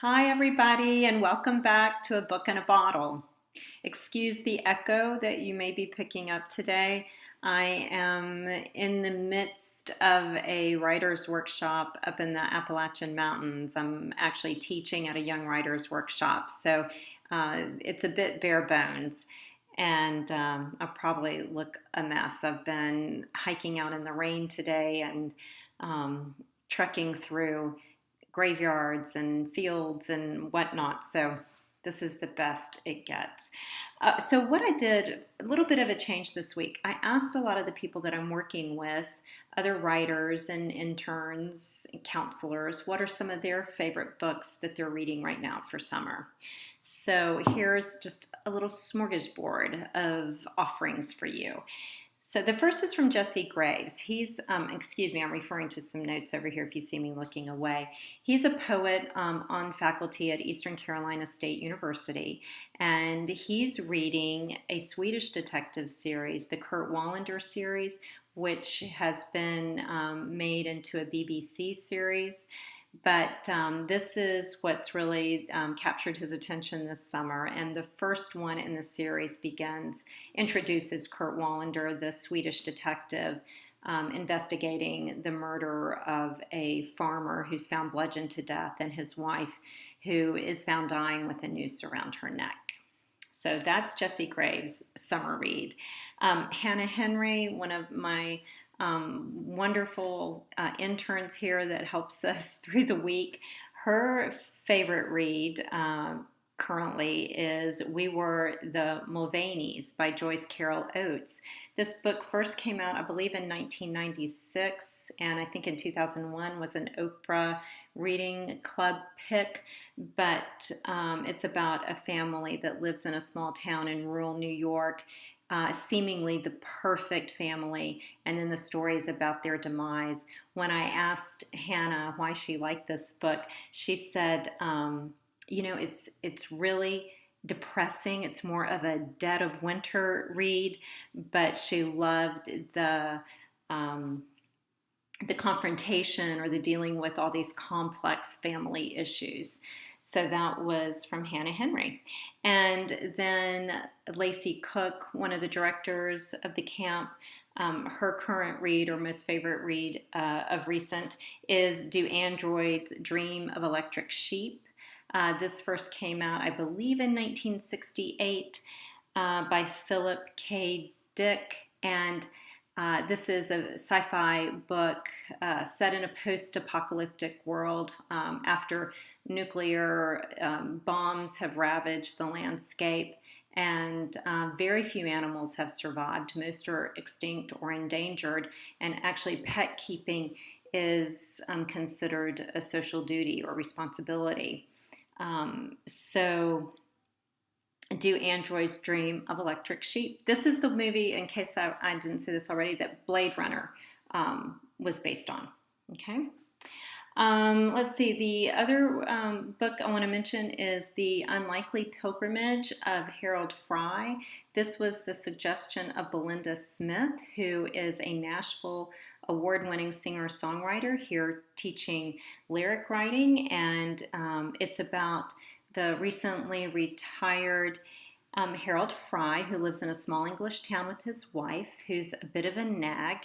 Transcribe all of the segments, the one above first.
Hi, everybody, and welcome back to A Book in a Bottle. Excuse the echo that you may be picking up today. I am in the midst of a writer's workshop up in the Appalachian Mountains. I'm actually teaching at a young writer's workshop, so it's a bit bare bones. And I'll probably look a mess. I've been hiking out in the rain today and um, trekking through graveyards and fields and whatnot. So this is the best it gets. So what I did, a little bit of a change this week. I asked a lot of the people that I'm working with, other writers and interns and counselors, what are some of their favorite books that they're reading right now for summer. So here's just a little smorgasbord of offerings for you. So the first is from Jesse Graves. He's, excuse me, I'm referring to some notes over here if you see me looking away. He's a poet on faculty at Eastern Carolina State University, and he's reading a Swedish detective series, the Kurt Wallander series, which has been made into a BBC series. But this is what's really captured his attention this summer. And the first one in the series introduces Kurt Wallander, the Swedish detective, investigating the murder of a farmer who's found bludgeoned to death and his wife who is found dying with a noose around her neck. So that's Jesse Graves' summer read. Hannah Henry, one of my wonderful interns here that helps us through the week, her favorite read currently is We Were the Mulvaneys by Joyce Carol Oates. This book first came out, I believe, in 1996, and I think in 2001 was an Oprah Reading Club pick, but it's about a family that lives in a small town in rural New York, seemingly the perfect family, and then the stories about their demise. When I asked Hannah why she liked this book, she said, it's really depressing. It's more of a dead of winter read, but she loved the confrontation or the dealing with all these complex family issues. So that was from Hannah Henry. And then Lacey Cook, one of the directors of the camp, her current read or most favorite read of recent is Do Androids Dream of Electric Sheep? This first came out, I believe, in 1968 by Philip K. Dick, and this is a sci-fi book set in a post-apocalyptic world after nuclear bombs have ravaged the landscape, and very few animals have survived. Most are extinct or endangered, and actually pet keeping is considered a social duty or responsibility. So Do Androids Dream of Electric Sheep? This is the movie, in case I didn't say this already, that Blade Runner was based on. Okay. Let's see, the other book I want to mention is The Unlikely Pilgrimage of Harold Fry. This was the suggestion of Belinda Smith, who is a Nashville award-winning singer-songwriter here teaching lyric writing, and it's about the recently retired Harold Fry, who lives in a small English town with his wife, who's a bit of a nag.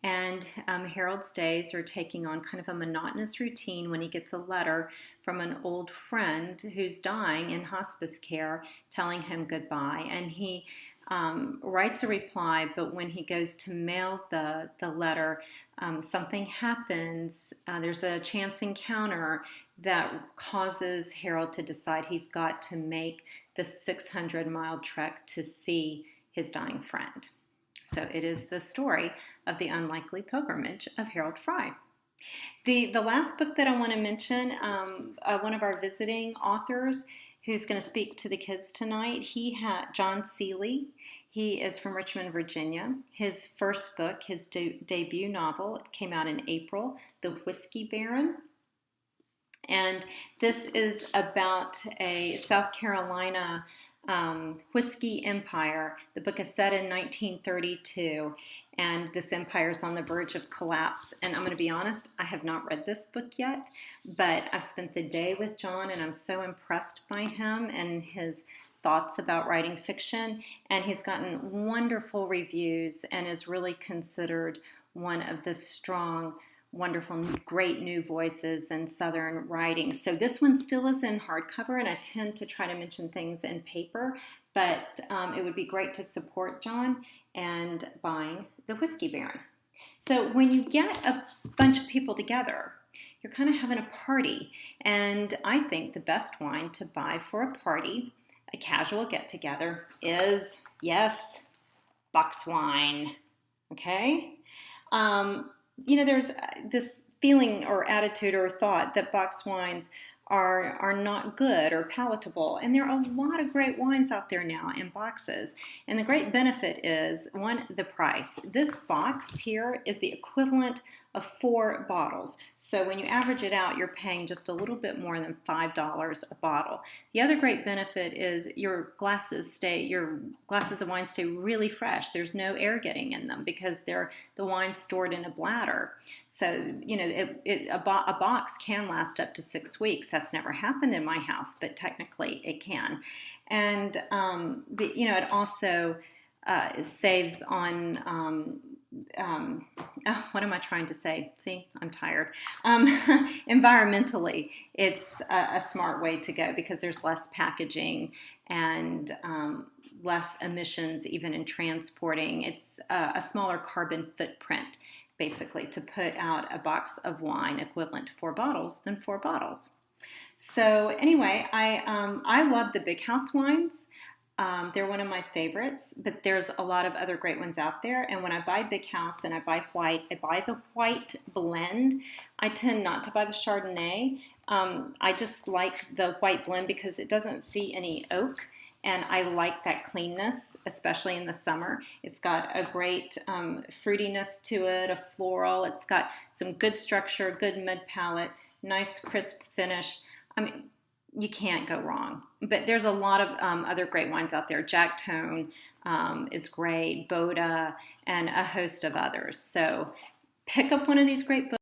And Harold's days are taking on kind of a monotonous routine when he gets a letter from an old friend who's dying in hospice care telling him goodbye. And he writes a reply, but when he goes to mail the letter, something happens. There's a chance encounter that causes Harold to decide he's got to make the 600-mile trek to see his dying friend. So it is the story of the unlikely pilgrimage of Harold Fry. The last book that I want to mention, one of our visiting authors who's going to speak to the kids tonight, John Seeley. He is from Richmond, Virginia. His first book, his debut novel, came out in April, The Whiskey Baron. And this is about a South Carolina whiskey empire. The book is set in 1932, and This Empire's on the Verge of Collapse. And I'm going to be honest, I have not read this book yet, but I've spent the day with John, and I'm so impressed by him and his thoughts about writing fiction. And he's gotten wonderful reviews and is really considered one of the strong, wonderful, great new voices in Southern writing. So this one still is in hardcover, and I tend to try to mention things in paper, but it would be great to support John and buying The Whiskey Baron. So when you get a bunch of people together, you're kind of having a party, and I think the best wine to buy for a party, a casual get-together, is, yes, box wine, okay? There's this feeling or attitude or thought that box wines are not good or palatable. And there are a lot of great wines out there now in boxes. And the great benefit is, one, the price. This box here is the equivalent of 4 bottles. So when you average it out, you're paying just a little bit more than $5 a bottle. The other great benefit is your glasses of wine stay really fresh. There's no air getting in them because they're the wine stored in a bladder. So, a box can last up to 6 weeks. That's never happened in my house, but technically it can. And, it also saves on what am I trying to say? See, I'm tired. Environmentally, it's a smart way to go because there's less packaging and less emissions even in transporting. It's a smaller carbon footprint, basically, to put out a box of wine equivalent to 4 bottles than 4 bottles. So anyway, I love the Big House wines. They're one of my favorites, but there's a lot of other great ones out there. And when I buy Big House and I buy white, I buy the white blend. I tend not to buy the Chardonnay. I just like the white blend because it doesn't see any oak. And I like that cleanness, especially in the summer. It's got a great fruitiness to it, a floral. It's got some good structure, good mid palate, nice crisp finish. I mean, you can't go wrong. But there's a lot of other great wines out there. Jack Tone is great, Boda, and a host of others. So pick up one of these great books.